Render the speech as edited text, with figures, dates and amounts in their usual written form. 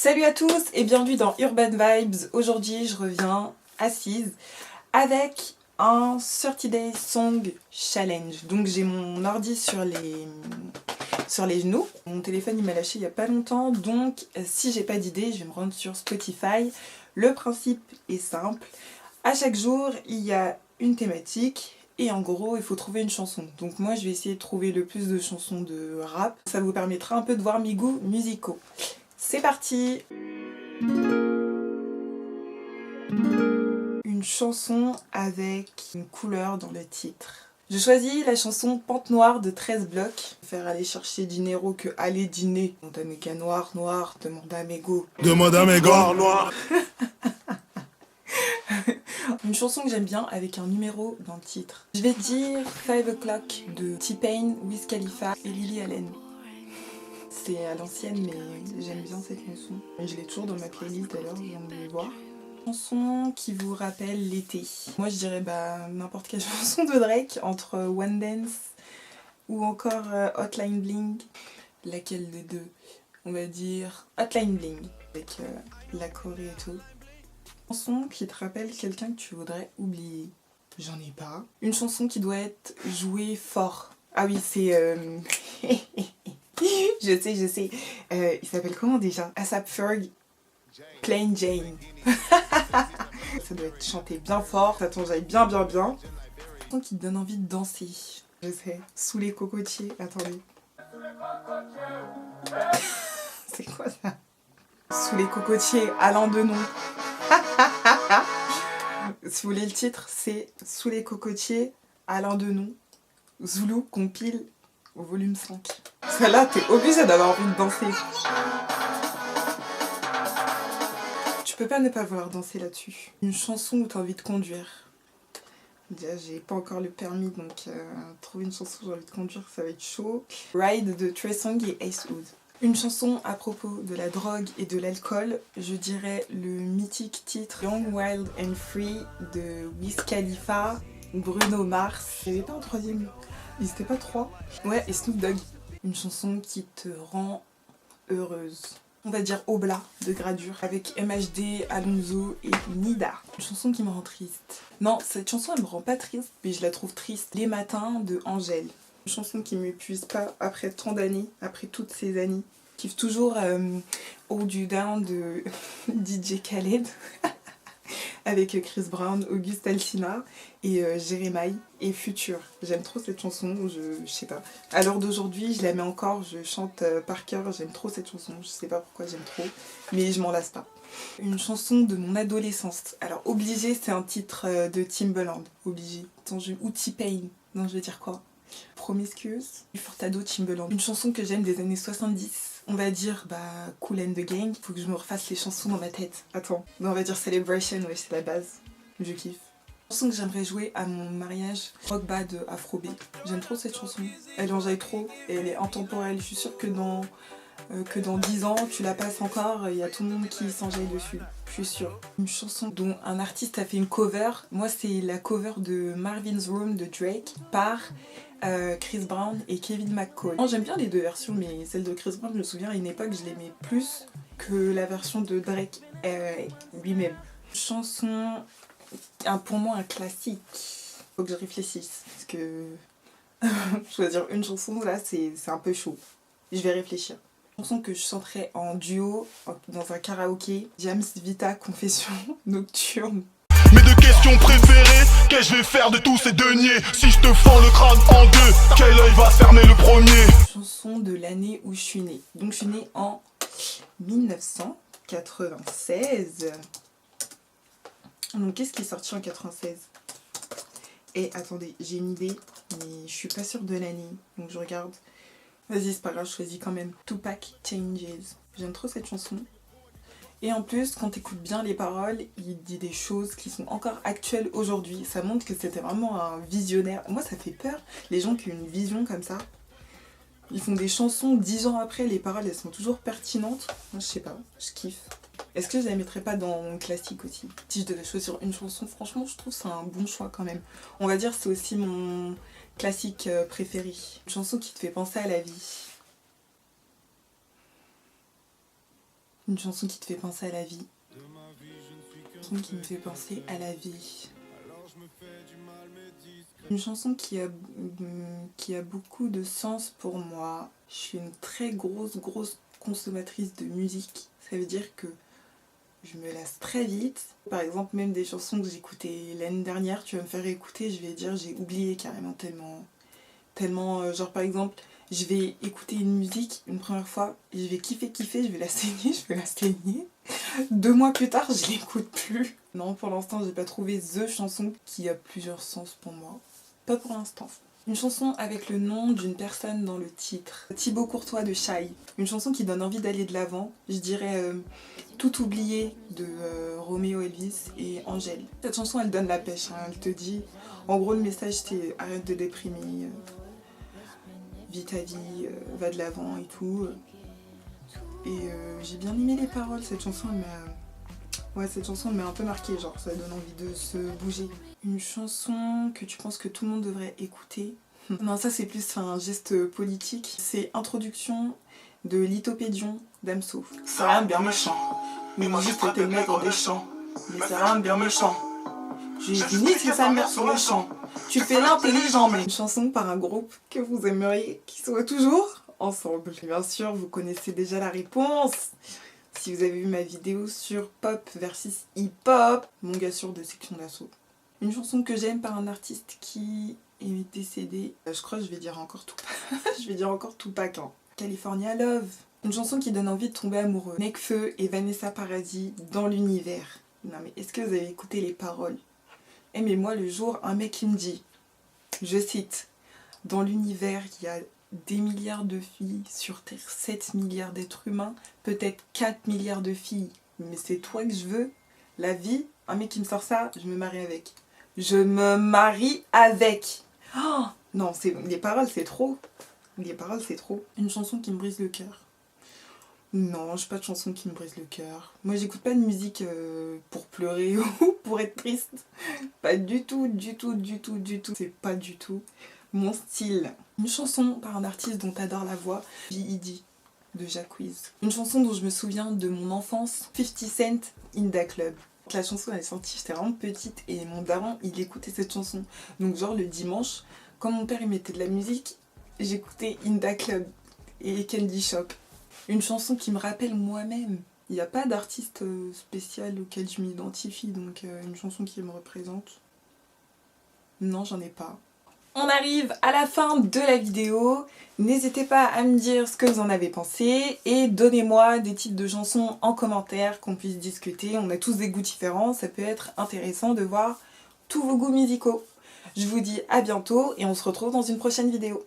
Salut à tous et bienvenue dans Urban Vibes. Aujourd'hui, je reviens assise avec un 30 Days Song Challenge. Donc j'ai mon ordi sur les genoux. Mon téléphone il m'a lâché il n'y a pas longtemps. Donc si j'ai pas d'idée, je vais me rendre sur Spotify. Le principe est simple. À chaque jour, il y a une thématique. Et en gros, il faut trouver une chanson. Donc moi, je vais essayer de trouver le plus de chansons de rap. Ça vous permettra un peu de voir mes goûts musicaux. C'est parti! Une chanson avec une couleur dans le titre. Je choisis la chanson Pente Noire de 13 blocs. Faire aller chercher dinero que aller dîner. Demande à mes gars noir, demande à mes go. Demande à mes gars noirs. Une chanson que j'aime bien avec un numéro dans le titre. Je vais dire 5 O'Clock de T-Pain, Wiz Khalifa et Lily Allen. C'est à l'ancienne mais j'aime bien cette chanson. Je l'ai toujours dans ma playlist d'ailleurs, vous viens de le voir. Chanson qui vous rappelle l'été. Moi je dirais n'importe quelle chanson de Drake entre One Dance ou encore Hotline Bling. Laquelle des deux? On va dire Hotline Bling avec la Corée et tout. Chanson qui te rappelle quelqu'un que tu voudrais oublier. J'en ai pas. Une chanson qui doit être jouée fort. Ah oui, c'est... je sais. Il s'appelle comment déjà? A$AP Ferg, Plain Jane. Ça doit être chanté bien fort, ça t'enjaille bien. Une chanson qui te donne envie de danser. Je sais. Sous les cocotiers. Attendez. C'est quoi ça? Sous les cocotiers, Alain Denon. Si vous voulez le titre, c'est Sous les cocotiers, Alain Denon, Zoulou compile au volume 5. Celle-là, t'es obligé d'avoir envie de danser. Tu peux pas ne pas vouloir danser là-dessus. Une chanson où t'as envie de conduire. Déjà, j'ai pas encore le permis, donc trouver une chanson où j'ai envie de conduire, ça va être chaud. Ride de Trey Songz et Ace Hood. Une chanson à propos de la drogue et de l'alcool, je dirais le mythique titre Young, Wild and Free de Wiz Khalifa, Bruno Mars. Il n'y avait pas un troisième, ils étaient pas trois. Ouais, et Snoop Dogg. Une chanson qui te rend heureuse. On va dire Obla de Gradure avec MHD, Alonso et Nida. Une chanson qui me rend triste. Non, cette chanson elle me rend pas triste, mais je la trouve triste. Les matins de Angèle. Une chanson qui m'épuise pas après tant d'années, après toutes ces années. Je kiffe toujours Hold You Down de DJ Khaled avec Chris Brown, Auguste Alsina et Jeremiah et Future. J'aime trop cette chanson, je sais pas. À l'heure d'aujourd'hui, je la mets encore, je chante par cœur, j'aime trop cette chanson, je sais pas pourquoi j'aime trop, mais je m'en lasse pas. Une chanson de mon adolescence. Alors Obligé, c'est un titre de Timbaland, Obligé. Attends, ou T-Pain, non je vais dire quoi? Promiscuous, Furtado, Timbaland. Une chanson que j'aime des années 70. On va dire Kool and the Gang. Faut que je me refasse les chansons dans ma tête. Attends. On va dire Celebration, ouais c'est la base. Je kiffe. Une chanson que j'aimerais jouer à mon mariage, Rock Bad de Afro B. J'aime trop cette chanson. Elle enjaille trop et elle est intemporelle. Je suis sûre que dans 10 ans, tu la passes encore, il y a tout le monde qui s'enjaille dessus. Je suis sûre. Une chanson dont un artiste a fait une cover. Moi c'est la cover de Marvin's Room de Drake par Chris Brown et Kevin McCall. J'aime bien les deux versions, mais celle de Chris Brown, je me souviens à une époque, je l'aimais plus que la version de Drake lui-même. Chanson, pour moi un classique. Faut que je réfléchisse, parce que choisir une chanson là, c'est un peu chaud. Je vais réfléchir. Une chanson que je chanterais en duo dans un karaoké, James Vita Confession Nocturne. Mes deux questions préférées, qu'est-ce que je vais faire de tous ces deniers? Si je te fends le crâne en deux, quel œil va fermer le premier? Chanson de l'année où je suis née. Donc je suis née en 1996. Donc qu'est-ce qui est sorti en 96? Et attendez, j'ai une idée, mais je suis pas sûre de l'année. Donc je regarde. Vas-y, c'est pas grave, je choisis quand même. Tupac Changes. J'aime trop cette chanson. Et en plus, quand t'écoutes bien les paroles, il dit des choses qui sont encore actuelles aujourd'hui. Ça montre que c'était vraiment un visionnaire. Moi, ça fait peur, les gens qui ont une vision comme ça. Ils font des chansons 10 ans après, les paroles, elles sont toujours pertinentes. Moi, je sais pas, je kiffe. Est-ce que je la mettrais pas dans mon classique aussi? Si je devais choisir une chanson, franchement, je trouve que c'est un bon choix quand même. On va dire c'est aussi mon classique préféré. Une chanson qui te fait penser à la vie. Une chanson qui te fait penser à la vie. Une chanson qui me fait penser à la vie. Une chanson qui a beaucoup de sens pour moi. Je suis une très grosse consommatrice de musique. Ça veut dire que je me lasse très vite. Par exemple, même des chansons que j'écoutais l'année dernière, tu vas me faire écouter, je vais dire j'ai oublié carrément tellement genre par exemple, je vais écouter une musique une première fois, je vais kiffer, je vais la saigner. 2 mois plus tard, je l'écoute plus. Non, pour l'instant, j'ai pas trouvé the chanson qui a plusieurs sens pour moi. Pas pour l'instant. Une chanson avec le nom d'une personne dans le titre. Thibaut Courtois de Shai. Une chanson qui donne envie d'aller de l'avant. Je dirais Tout oublié de Roméo Elvis et Angèle. Cette chanson, elle donne la pêche. Hein. Elle te dit, en gros, le message c'est arrête de déprimer, vis ta vie, va de l'avant et tout. Et j'ai bien aimé les paroles. Cette chanson, elle m'a un peu marquée. Genre, ça donne envie de se bouger. Une chanson que tu penses que tout le monde devrait écouter. Non, ça c'est plus un geste politique. C'est Introduction de Lithopédion d'Amso. C'est rien de bien méchant, mais moi juste te mettre dans des champs. Mais c'est rien de bien méchant. J'ai fini que sa mère sur le champ. Tu fais l'intelligent, mais... Une chanson par un groupe que vous aimeriez qui soit toujours ensemble. Bien sûr, vous connaissez déjà la réponse. Si vous avez vu ma vidéo sur pop versus hip-hop, mon gars sûr de Section d'Assaut. Une chanson que j'aime par un artiste qui est décédé. Je crois que je vais dire encore Tupac. Hein. California Love. Une chanson qui donne envie de tomber amoureux. Nekfeu et Vanessa Paradis dans l'univers. Non mais est-ce que vous avez écouté les paroles? Mais moi le jour, un mec qui me dit, je cite, dans l'univers il y a des milliards de filles, sur Terre 7 milliards d'êtres humains, peut-être 4 milliards de filles. Mais c'est toi que je veux, la vie. Un mec qui me sort ça, je me marie avec. Je me marie avec. Oh non, les paroles c'est trop. Les paroles c'est trop. Une chanson qui me brise le cœur. Non, j'ai pas de chanson qui me brise le cœur. Moi j'écoute pas de musique pour pleurer ou pour être triste. Pas du tout. C'est pas du tout mon style. Une chanson par un artiste dont t'adores la voix, B.E.D. de Jacquees. Une chanson dont je me souviens de mon enfance, 50 Cent, In Da Club. La chanson elle est sortie, j'étais vraiment petite et mon daron il écoutait cette chanson. Donc genre le dimanche, quand mon père il mettait de la musique, j'écoutais In Da Club et Candy Shop. Une chanson qui me rappelle moi-même. Il n'y a pas d'artiste spécial auquel je m'identifie, donc une chanson qui me représente. Non, j'en ai pas. On arrive à la fin de la vidéo. N'hésitez pas à me dire ce que vous en avez pensé et donnez-moi des titres de chansons en commentaire qu'on puisse discuter. On a tous des goûts différents, ça peut être intéressant de voir tous vos goûts musicaux. Je vous dis à bientôt et on se retrouve dans une prochaine vidéo.